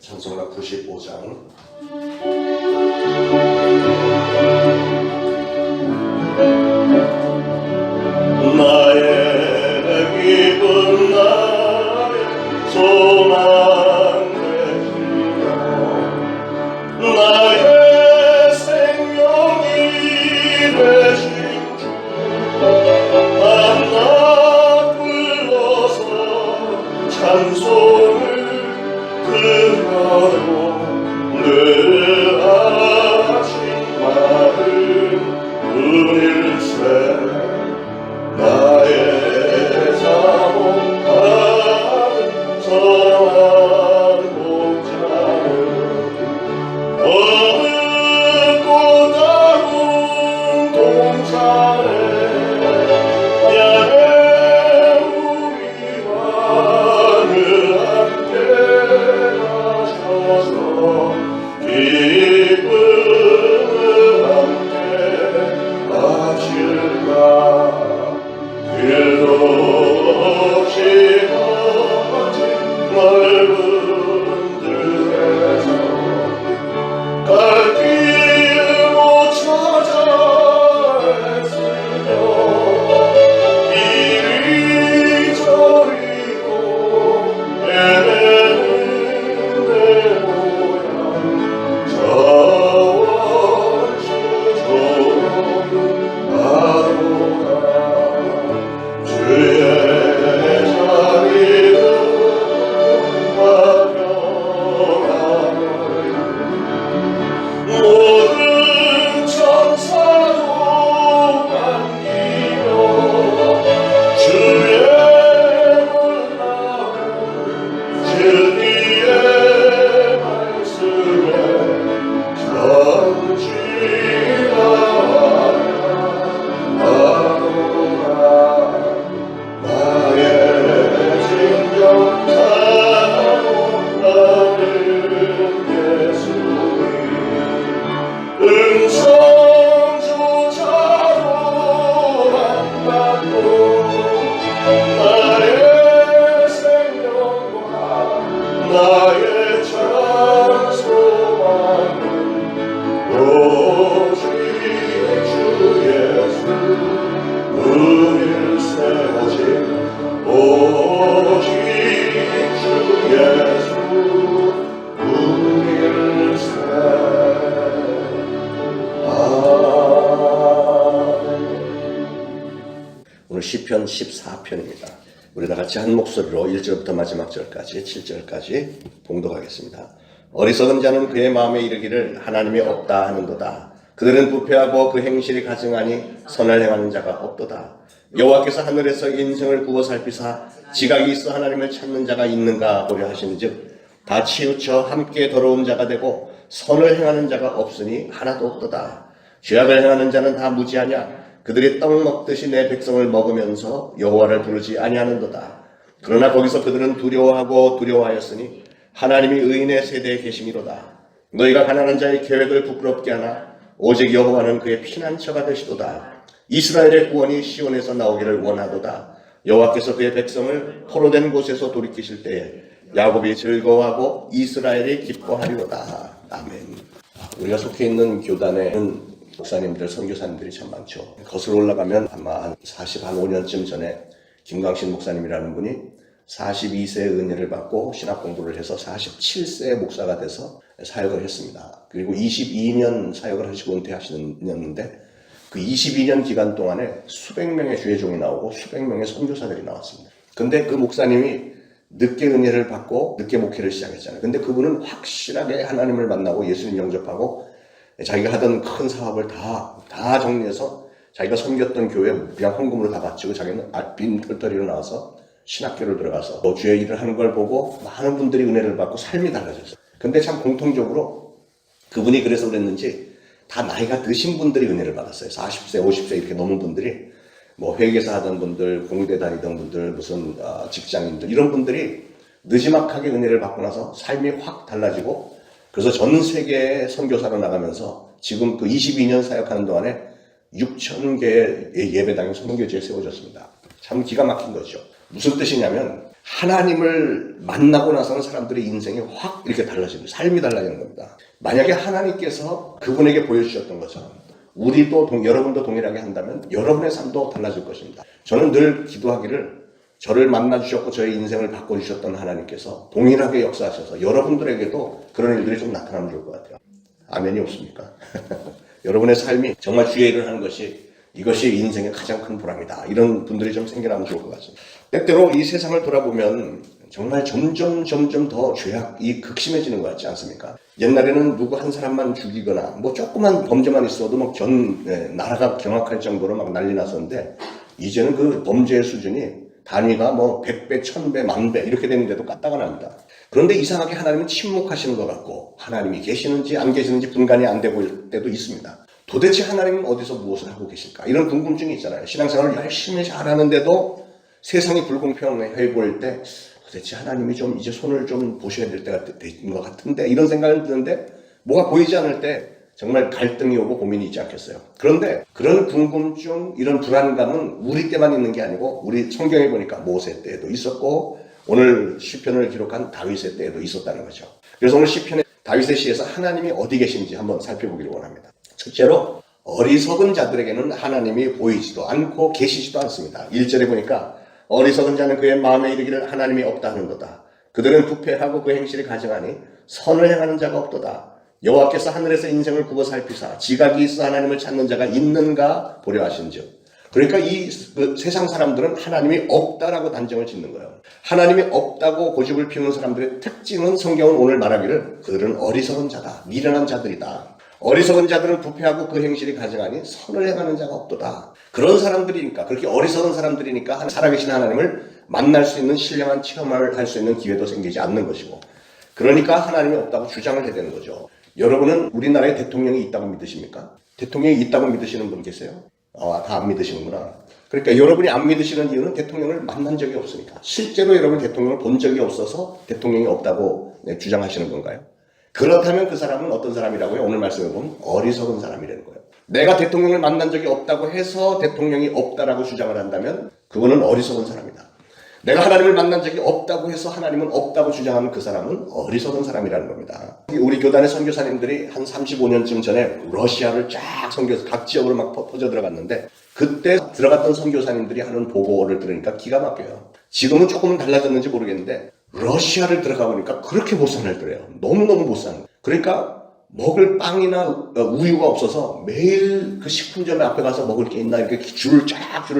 찬송가 95장 나의 기쁨 나의 소망 되시며 나의 생명이 되신 주 만나 불러서 찬송을 그러로 늘 하신 마음 은일세 나의 자복한 성한 목자는 어느 꽃다운 동산에 야외 우리와 늘 함께 가셔서 기쁨을 함께 하실까 길도 없이 거친 넓은 들에서 갈 길 못 찾아 애쓰며 이리저리로 헤매는 내 모양 자원수 조용 하도다 주의 자리를 화평하며 모든 천사도 반기며 주의 놀라운 진리의 말씀에 전진하노라 나의 진정 사랑하는 예수님 음성조차도 안 받고 나의 생명과 나의 찬송하는 오직 주 예수 은일세 오직 주 예수 은일세 오늘 시편 14편입니다. 우리 다 같이 한 목소리로 1절부터 마지막 절까지 7절까지 봉독하겠습니다. 어리석은 자는 그의 마음에 이르기를 하나님이 없다 하는도다. 그들은 부패하고 그 행실이 가증하니 선을 행하는 자가 없도다. 여호와께서 하늘에서 인생을 구워 살피사 지각이 있어 하나님을 찾는 자가 있는가 보려 하시는즉 다 치우쳐 함께 더러운 자가 되고 선을 행하는 자가 없으니 하나도 없도다. 죄악을 행하는 자는 다 무지하냐? 그들이 떡 먹듯이 내 백성을 먹으면서 여호와를 부르지 아니하는도다. 그러나 거기서 그들은 두려워하고 두려워하였으니 하나님이 의인의 세대에 계심이로다. 너희가 가난한 자의 계획을 부끄럽게 하나 오직 여호와는 그의 피난처가 되시도다. 이스라엘의 구원이 시온에서 나오기를 원하도다. 여호와께서 그의 백성을 포로된 곳에서 돌이키실 때에 야곱이 즐거워하고 이스라엘이 기뻐하리로다. 아멘. 우리가 속해 있는 교단에는 목사님들, 선교사님들이 참 많죠. 거슬러 올라가면 아마 한 45년쯤 전에 김광신 목사님이라는 분이 42세의 은혜를 받고 신학 공부를 해서 47세의 목사가 돼서 사역을 했습니다. 그리고 22년 사역을 하시고 은퇴하셨는데 그 22년 기간 동안에 수백 명의 주의 종이 나오고 수백 명의 선교사들이 나왔습니다. 근데 그 목사님이 늦게 은혜를 받고 늦게 목회를 시작했잖아요. 근데 그분은 확실하게 하나님을 만나고 예수님 영접하고 자기가 하던 큰 사업을 다 정리해서 자기가 섬겼던 교회 그냥 헌금으로 다 바치고 자기는 빈 털터리로 나와서 신학교를 들어가서 주의 일을 하는 걸 보고 많은 분들이 은혜를 받고 삶이 달라졌어요. 근데 참 공통적으로 그분이 그래서 그랬는지 다 나이가 드신 분들이 은혜를 받았어요. 40세, 50세 이렇게 넘은 분들이 뭐 회계사 하던 분들, 공대 다니던 분들, 무슨 직장인들 이런 분들이 느지막하게 은혜를 받고 나서 삶이 확 달라지고 그래서 전 세계에 선교사로 나가면서 지금 그 22년 사역하는 동안에 6,000개의 예배당이 선교지에 세워졌습니다. 참 기가 막힌 거죠. 무슨 뜻이냐면 하나님을 만나고 나서는 사람들의 인생이 확 이렇게 달라지는, 삶이 달라지는 겁니다. 만약에 하나님께서 그분에게 보여주셨던 것처럼 우리도 여러분도 동일하게 한다면 여러분의 삶도 달라질 것입니다. 저는 늘 기도하기를, 저를 만나 주셨고 저의 인생을 바꿔주셨던 하나님께서 동일하게 역사하셔서 여러분들에게도 그런 일들이 좀 나타나면 좋을 것 같아요. 아멘이 없습니까? 여러분의 삶이 정말 주의 일을 하는 것이, 이것이 인생의 가장 큰 보람이다, 이런 분들이 좀 생겨나면 좋을 것 같습니다. 때때로 이 세상을 돌아보면 정말 점점 더 죄악이 극심해지는 것 같지 않습니까? 옛날에는 누구 한 사람만 죽이거나 뭐 조그만 범죄만 있어도 막 나라가 경악할 정도로 막 난리 났었는데, 이제는 그 범죄의 수준이 단위가 뭐 100배, 1000배, 10,000배 이렇게 되는데도 까딱은 합니다. 그런데 이상하게 하나님은 침묵하시는 것 같고, 하나님이 계시는지 안 계시는지 분간이 안 되고 때도 있습니다. 도대체 하나님은 어디서 무엇을 하고 계실까? 이런 궁금증이 있잖아요. 신앙생활을 열심히 잘하는데도 세상이 불공평해 보일 때 도대체 하나님이 좀 이제 손을 좀 보셔야 될 때가 된 것 같은데, 이런 생각을 드는데 뭐가 보이지 않을 때 정말 갈등이 오고 고민이 있지 않겠어요? 그런데 그런 궁금증, 이런 불안감은 우리 때만 있는 게 아니고 우리 성경에 보니까 모세 때에도 있었고 오늘 시편을 기록한 다윗의 때에도 있었다는 거죠. 그래서 오늘 시편의 다윗의 시에서 하나님이 어디 계신지 한번 살펴보기를 원합니다. 첫째로 어리석은 자들에게는 하나님이 보이지도 않고 계시지도 않습니다. 1절에 보니까 어리석은 자는 그의 마음에 이르기를 하나님이 없다 하는도다. 그들은 부패하고 그 행실이 가증하니 선을 행하는 자가 없도다. 여호와께서 하늘에서 인생을 굽어 살피사 지각이 있어 하나님을 찾는 자가 있는가 보려 하신즉. 그러니까 이 세상 사람들은 하나님이 없다라고 단정을 짓는 거예요. 하나님이 없다고 고집을 피우는 사람들의 특징은, 성경은 오늘 말하기를 그들은 어리석은 자다, 미련한 자들이다. 어리석은 자들은 부패하고 그 행실이 가증하니 선을 행하는 자가 없도다. 그런 사람들이니까, 그렇게 어리석은 사람들이니까 살아계신 하나님을 만날 수 있는 신령한 체험을 할 수 있는 기회도 생기지 않는 것이고, 그러니까 하나님이 없다고 주장을 해야 되는 거죠. 여러분은 우리나라에 대통령이 있다고 믿으십니까? 대통령이 있다고 믿으시는 분 계세요? 다 안 믿으시는구나. 그러니까 여러분이 안 믿으시는 이유는 대통령을 만난 적이 없으니까. 실제로 여러분 대통령을 본 적이 없어서 대통령이 없다고 주장하시는 건가요? 그렇다면 그 사람은 어떤 사람이라고요? 오늘 말씀해 보면 어리석은 사람이라는 거예요. 내가 대통령을 만난 적이 없다고 해서 대통령이 없다라고 주장을 한다면 그거는 어리석은 사람이다. 내가 하나님을 만난 적이 없다고 해서 하나님은 없다고 주장하는 그 사람은 어리석은 사람이라는 겁니다. 우리 교단의 선교사님들이 한 35년쯤 전에 러시아를 쫙 선교해서 각 지역으로 막 퍼져 들어갔는데, 그때 들어갔던 선교사님들이 하는 보고를 들으니까 기가 막혀요. 지금은 조금은 달라졌는지 모르겠는데 러시아를 들어가 보니까 그렇게 못 살더래요. 너무너무 못 사는 거예요. 그러니까 먹을 빵이나 우유가 없어서 매일 그 식품점 앞에 가서 먹을 게 있나 이렇게 줄을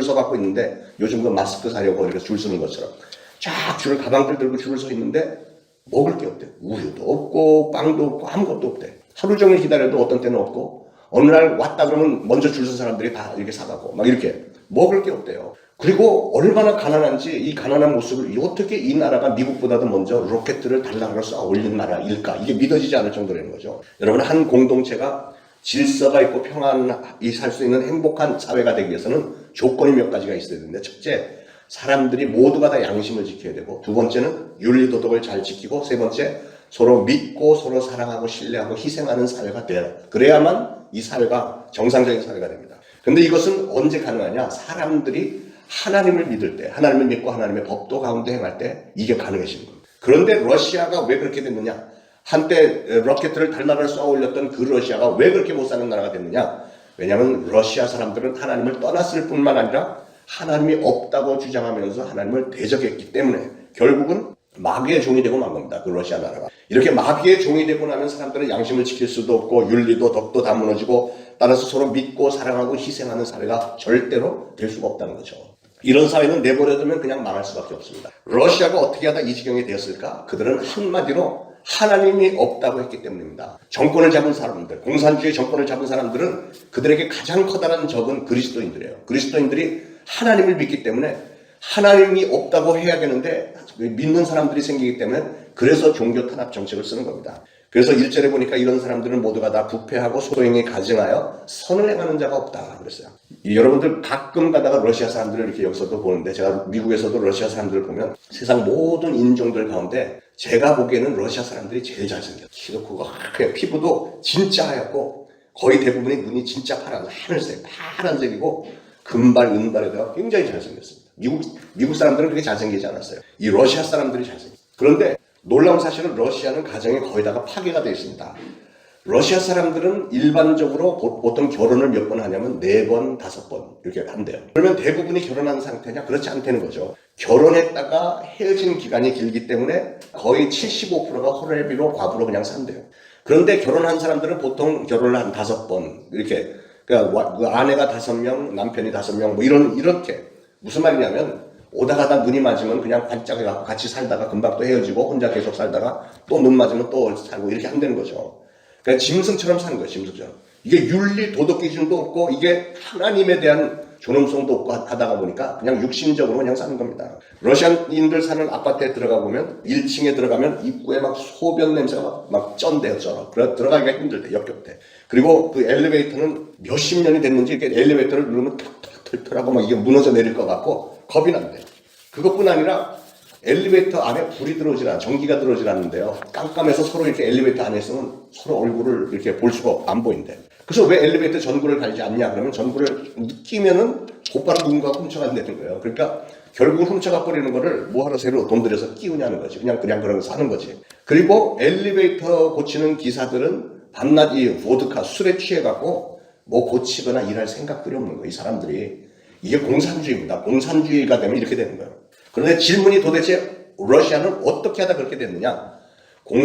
서갖고 있는데, 요즘 그 마스크 사려고 이렇게 줄 서는 것처럼 쫙 줄을, 가방들 들고 줄을 서 있는데 먹을 게 없대. 우유도 없고 빵도 없고 아무것도 없대. 하루 종일 기다려도 어떤 때는 없고, 어느 날 왔다 그러면 먼저 줄 선 사람들이 다 이렇게 사가고 막 이렇게 먹을 게 없대요. 그리고 얼마나 가난한지, 이 가난한 모습을 어떻게 이 나라가 미국보다도 먼저 로켓들을 달나라로 쏘아 올린 나라일까, 이게 믿어지지 않을 정도라는 거죠. 여러분, 한 공동체가 질서가 있고 평안히 살 수 있는 행복한 사회가 되기 위해서는 조건이 몇 가지가 있어야 되는데, 첫째, 사람들이 모두가 다 양심을 지켜야 되고, 두 번째는 윤리도덕을 잘 지키고, 세 번째, 서로 믿고 서로 사랑하고 신뢰하고 희생하는 사회가 돼야, 그래야만 이 사회가 정상적인 사회가 됩니다. 근데 이것은 언제 가능하냐? 사람들이 하나님을 믿을 때, 하나님을 믿고 하나님의 법도 가운데 행할 때 이게 가능해지는 겁니다. 그런데 러시아가 왜 그렇게 됐느냐? 한때 로켓을 달나라를 쏘아 올렸던 그 러시아가 왜 그렇게 못 사는 나라가 됐느냐? 왜냐하면 러시아 사람들은 하나님을 떠났을 뿐만 아니라 하나님이 없다고 주장하면서 하나님을 대적했기 때문에 결국은 마귀의 종이 되고 만 겁니다. 그 러시아 나라가. 이렇게 마귀의 종이 되고 나면 사람들은 양심을 지킬 수도 없고 윤리도 덕도 다 무너지고, 따라서 서로 믿고 사랑하고 희생하는 사회가 절대로 될 수가 없다는 거죠. 이런 사회는 내버려두면 그냥 망할 수밖에 없습니다. 러시아가 어떻게 하다 이 지경이 되었을까? 그들은 한마디로 하나님이 없다고 했기 때문입니다. 정권을 잡은 사람들, 공산주의 정권을 잡은 사람들은 그들에게 가장 커다란 적은 그리스도인들이에요. 그리스도인들이 하나님을 믿기 때문에 하나님이 없다고 해야 되는데 믿는 사람들이 생기기 때문에, 그래서 종교 탄압 정책을 쓰는 겁니다. 그래서 1절에 보니까 이런 사람들은 모두가 다 부패하고 소행에 가증하여 선을 행하는 자가 없다 그랬어요. 여러분들 가끔 가다가 러시아 사람들을 이렇게 여기서도 보는데, 제가 미국에서도 러시아 사람들을 보면 세상 모든 인종들 가운데 제가 보기에는 러시아 사람들이 제일 잘생겼어요. 키도 크고 피부도 진짜 하얗고, 거의 대부분의 눈이 진짜 파란색, 하늘색, 파란색이고 금발, 은발에다가 굉장히 잘생겼습니다. 미국 사람들은 그렇게 잘생기지 않았어요. 이 러시아 사람들이 잘생겼어요. 그런데 놀라운 사실은 러시아는 가정이 거의 다가 파괴가 되어 있습니다. 러시아 사람들은 일반적으로 보통 결혼을 몇 번 하냐면 4번, 5번 이렇게 한대요. 그러면 대부분이 결혼한 상태냐? 그렇지 않다는 거죠. 결혼했다가 헤어지는 기간이 길기 때문에 거의 75%가 호레비로 과부로 그냥 산대요. 그런데 결혼한 사람들은 보통 결혼을 한 5번 이렇게, 그러니까 아내가 5명, 남편이 5명 뭐 이렇게. 무슨 말이냐면 오다 가다 눈이 맞으면 그냥 반짝여갖고 같이 살다가 금방 또 헤어지고 혼자 계속 살다가 또 눈 맞으면 또 살고 이렇게 한다는 거죠. 그러니까 짐승처럼 사는 거예요. 짐승처럼. 이게 윤리 도덕 기준도 없고 이게 하나님에 대한 존엄성도 없고 하다가 보니까 그냥 육신적으로 그냥 사는 겁니다. 러시아인들 사는 아파트에 들어가 보면 1층에 들어가면 입구에 막 소변 냄새가 막 쩐대요. 쩔어. 들어가기가 힘들대. 역겹대. 그리고 그 엘리베이터는 몇십 년이 됐는지 이렇게 엘리베이터를 누르면 털털털털하고 막 이게 무너져 내릴 것 같고 겁이 난대. 그것뿐 아니라 엘리베이터 안에 불이 들어오질 않아. 전기가 들어오질 않는데요. 깜깜해서 서로 이렇게 엘리베이터 안에 있으면 서로 얼굴을 이렇게 볼 수가 안 보인대. 그래서 왜 엘리베이터 전구를 달지 않냐? 그러면 전구를 끼면은 곧바로 누군가가 훔쳐간다는 거예요. 그러니까 결국 훔쳐가 버리는 거를 뭐하러 새로 돈 들여서 끼우냐는 거지. 그냥 그런 거 사는 거지. 그리고 엘리베이터 고치는 기사들은 밤낮 이 보드카 술에 취해갖고 뭐 고치거나 일할 생각들이 없는 거예요. 이 사람들이. 이게 공산주의입니다. 공산주의가 되면 이렇게 되는 거예요. 그런데 질문이 도대체 러시아는 어떻게 하다 그렇게 됐느냐?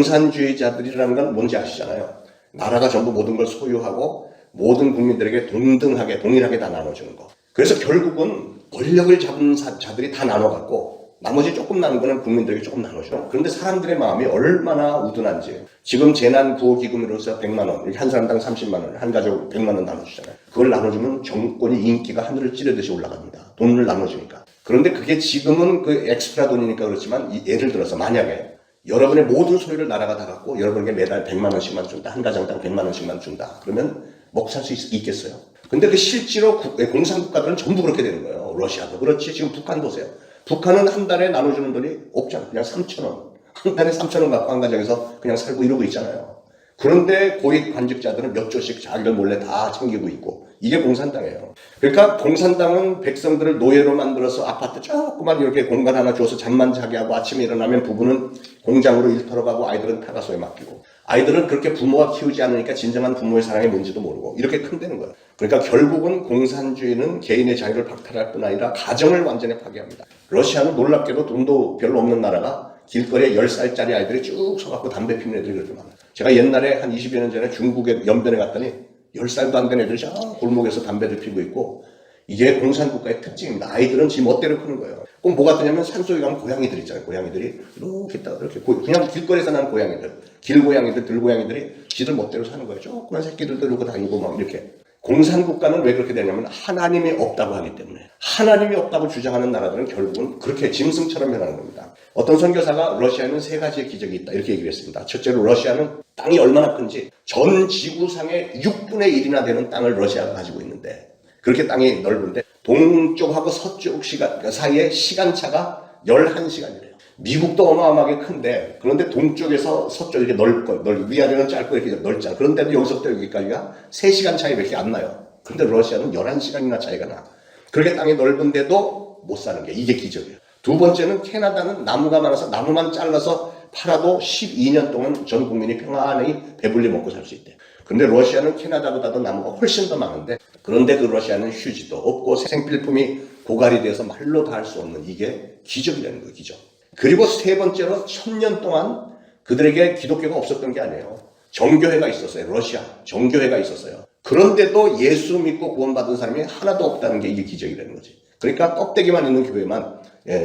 공산주의자들이라는 건 뭔지 아시잖아요. 나라가 전부 모든 걸 소유하고 모든 국민들에게 동등하게 동일하게 다 나눠주는 거. 그래서 결국은 권력을 잡은 자들이 다 나눠갖고 나머지 조금 나는 거는 국민들에게 조금 나눠줘. 그런데 사람들의 마음이 얼마나 우둔한지. 지금 재난구호기금으로서 100만 원, 이렇게 한 사람당 30만 원, 한 가족 100만 원 나눠주잖아요. 그걸 나눠주면 정권이 인기가 하늘을 찌르듯이 올라갑니다. 돈을 나눠주니까. 그런데 그게 지금은 그 엑스트라 돈이니까 그렇지만 예를 들어서 만약에 여러분의 모든 소유를 나라가 다 갖고 여러분에게 매달 100만 원씩만 준다. 한 가정당 100만 원씩만 준다. 그러면 먹고 살 수 있겠어요? 근데 그 실제로 공산국가들은 전부 그렇게 되는 거예요. 러시아도 그렇지. 지금 북한 보세요. 북한은 한 달에 나눠주는 돈이 없잖아. 그냥 3,000원. 한 달에 3,000원 갖고 한 가정에서 그냥 살고 이러고 있잖아요. 그런데 고위 관직자들은 몇 조씩 자기들 몰래 다 챙기고 있고 이게 공산당이에요. 그러니까 공산당은 백성들을 노예로 만들어서 아파트 조그만 이렇게 공간 하나 줘서 잠만 자게 하고 아침에 일어나면 부부는 공장으로 일터로 가고 아이들은 타가소에 맡기고 아이들은 그렇게 부모가 키우지 않으니까 진정한 부모의 사랑이 뭔지도 모르고 이렇게 큰다는 거예요. 그러니까 결국은 공산주의는 개인의 자유를 박탈할 뿐 아니라 가정을 완전히 파괴합니다. 러시아는 놀랍게도 돈도 별로 없는 나라가 길거리에 10살짜리 아이들이 쭉 서갖고 담배 피는 애들이 그렇게 많아요. 제가 옛날에 한 20여 년 전에 중국에 연변에 갔더니 10살도 안 된 애들이 저 골목에서 담배를 피고 있고 이게 공산국가의 특징입니다. 아이들은 지 멋대로 크는 거예요. 꼭 뭐 같으냐면 산속에 가면 고양이들 있잖아요. 고양이들이 이렇게 딱 이렇게 그냥 길거리에서 난 고양이들, 길고양이들, 들고양이들이 지들 멋대로 사는 거예요. 조그만 새끼들도 이러고 다니고 막 이렇게. 공산국가는 왜 그렇게 되냐면 하나님이 없다고 하기 때문에. 하나님이 없다고 주장하는 나라들은 결국은 그렇게 짐승처럼 변하는 겁니다. 어떤 선교사가 러시아에는 3가지의 기적이 있다 이렇게 얘기를 했습니다. 첫째로 러시아는 땅이 얼마나 큰지 전 지구상의 6분의 1이나 되는 땅을 러시아가 가지고 있는데 그렇게 땅이 넓은데 동쪽하고 서쪽 사이에 시간차가 11시간이래요. 미국도 어마어마하게 큰데 그런데 동쪽에서 서쪽 이렇게 넓고 위아래는 짧고 이렇게 넓잖아. 그런데도 여기서부터 여기까지가 3시간 차이밖에 안 나요. 그런데 러시아는 11시간이나 차이가 나. 그렇게 땅이 넓은데도 못 사는 게 이게 기적이에요. 두 번째는 캐나다는 나무가 많아서 나무만 잘라서 팔아도 12년 동안 전 국민이 평안히 배불리 먹고 살 수 있대요. 그런데 러시아는 캐나다보다도 나무가 훨씬 더 많은데 그런데 그 러시아는 휴지도 없고 생필품이 고갈이 돼서 말로 다 할 수 없는 이게 기적이라는 거예요. 기적. 그리고 3번째로 1000년 동안 그들에게 기독교가 없었던 게 아니에요. 정교회가 있었어요. 러시아 정교회가 있었어요. 그런데도 예수 믿고 구원받은 사람이 하나도 없다는 게 이게 기적이라는 거지. 그러니까 껍데기만 있는 교회만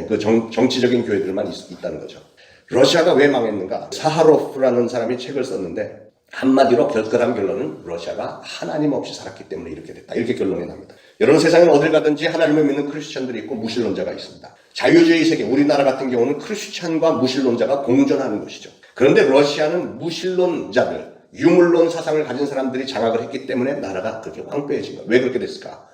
그 정치적인 교회들만 있다는 거죠. 러시아가 왜 망했는가? 사하로프라는 사람이 책을 썼는데 한마디로 결정한 결론은 러시아가 하나님 없이 살았기 때문에 이렇게 됐다. 이렇게 결론이 납니다. 여러분 세상에 어딜 가든지 하나님을 믿는 크리스천들이 있고 무신론자가 있습니다. 자유주의 세계 우리나라 같은 경우는 크리스천과 무신론자가 공존하는 것이죠. 그런데 러시아는 무신론자들, 유물론 사상을 가진 사람들이 장악을 했기 때문에 나라가 그렇게 황폐해진 거예요. 왜 그렇게 됐을까?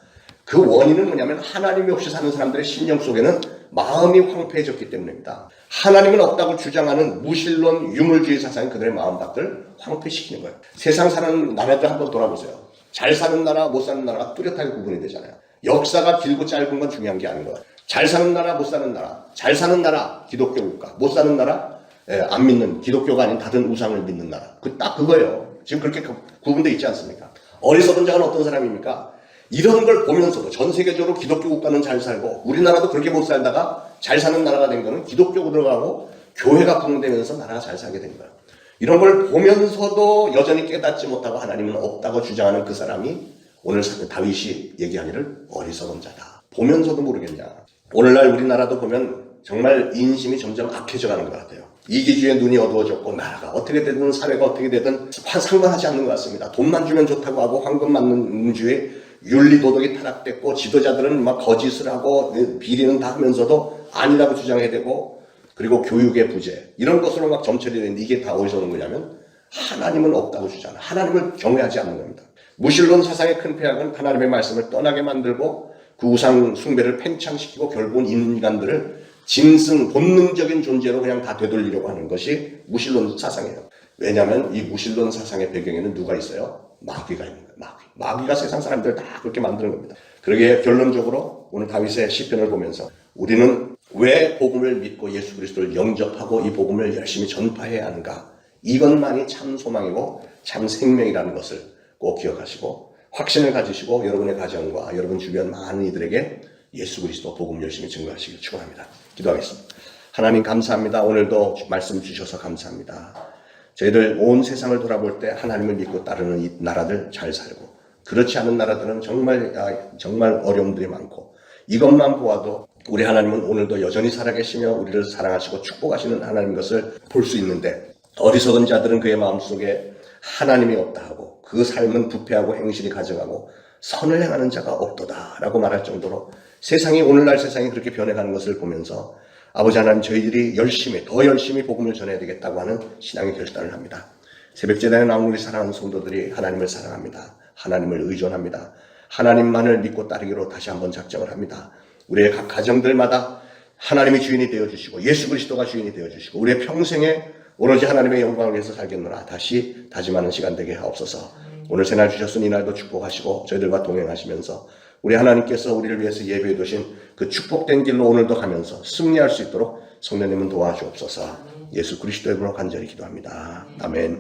그 원인은 뭐냐면 하나님이 없이 사는 사람들의 심령 속에는 마음이 황폐해졌기 때문입니다. 하나님은 없다고 주장하는 무신론 유물주의 사상이 그들의 마음밭을 황폐시키는 거예요. 세상 사는 나라들 한번 돌아보세요. 잘 사는 나라, 못 사는 나라가 뚜렷하게 구분이 되잖아요. 역사가 길고 짧은 건 중요한 게 아닌 거예요. 잘 사는 나라, 못 사는 나라. 잘 사는 나라, 기독교 국가. 못 사는 나라, 안 믿는, 기독교가 아닌 다른 우상을 믿는 나라. 딱 그거예요. 지금 그렇게 구분되어 있지 않습니까? 어리석은 자는 어떤 사람입니까? 이런 걸 보면서도 전 세계적으로 기독교 국가는 잘 살고 우리나라도 그렇게 못 살다가 잘 사는 나라가 된 거는 기독교가 들어가고 교회가 부흥되면서 나라가 잘 살게 된 거예요. 이런 걸 보면서도 여전히 깨닫지 못하고 하나님은 없다고 주장하는 그 사람이 오늘 다윗이 얘기하기를 어리석은 자다. 보면서도 모르겠냐. 오늘날 우리나라도 보면 정말 인심이 점점 악해져 가는 것 같아요. 이기주의에 눈이 어두워졌고 나라가 어떻게 되든 사회가 어떻게 되든 상관하지 않는 것 같습니다. 돈만 주면 좋다고 하고 황금 맞는 주의 윤리 도덕이 타락됐고 지도자들은 막 거짓을 하고 비리는 다 하면서도 아니라고 주장해야 되고 그리고 교육의 부재 이런 것으로 막 점철이 되는데 이게 다 어디서 오는 거냐면 하나님은 없다고 주잖아. 하나님을 경외하지 않는 겁니다. 무신론 사상의 큰 폐악은 하나님의 말씀을 떠나게 만들고 그 우상 숭배를 팽창시키고 결국은 인간들을 짐승 본능적인 존재로 그냥 다 되돌리려고 하는 것이 무신론 사상이에요. 왜냐하면 이 무신론 사상의 배경에는 누가 있어요? 마귀가 있는 거예요. 마귀가 세상 사람들을 다 그렇게 만드는 겁니다. 그러기에 결론적으로 오늘 다윗의 시편을 보면서 우리는 왜 복음을 믿고 예수 그리스도를 영접하고 이 복음을 열심히 전파해야 하는가? 이것만이 참 소망이고 참 생명이라는 것을 꼭 기억하시고 확신을 가지시고 여러분의 가정과 여러분 주변 많은 이들에게 예수 그리스도 복음 열심히 증거하시길 축원합니다. 기도하겠습니다. 하나님 감사합니다. 오늘도 말씀 주셔서 감사합니다. 저희들 온 세상을 돌아볼 때 하나님을 믿고 따르는 이 나라들 잘 살고 그렇지 않은 나라들은 정말 어려움들이 많고 이것만 보아도 우리 하나님은 오늘도 여전히 살아계시며 우리를 사랑하시고 축복하시는 하나님 것을 볼 수 있는데 어리석은 자들은 그의 마음속에 하나님이 없다 하고 그 삶은 부패하고 행실이 가증하고 선을 행하는 자가 없도다 라고 말할 정도로 오늘날 세상이 그렇게 변해가는 것을 보면서 아버지 하나님 저희들이 더 열심히 복음을 전해야 되겠다고 하는 신앙의 결단을 합니다. 새벽제단에 나온 우리 사랑하는 성도들이 하나님을 사랑합니다. 하나님을 의존합니다. 하나님만을 믿고 따르기로 다시 한번 작정을 합니다. 우리의 각 가정들마다 하나님이 주인이 되어주시고 예수 그리스도가 주인이 되어주시고 우리의 평생에 오로지 하나님의 영광을 위해서 살겠노라 다시 다짐하는 시간 되게 하옵소서. 오늘 새날 주셨으니 이날도 축복하시고 저희들과 동행하시면서 우리 하나님께서 우리를 위해서 예배해 두신 그 축복된 길로 오늘도 가면서 승리할 수 있도록 성령님은 도와주옵소서. 예수 그리스도의 이름으로 간절히 기도합니다. 아멘.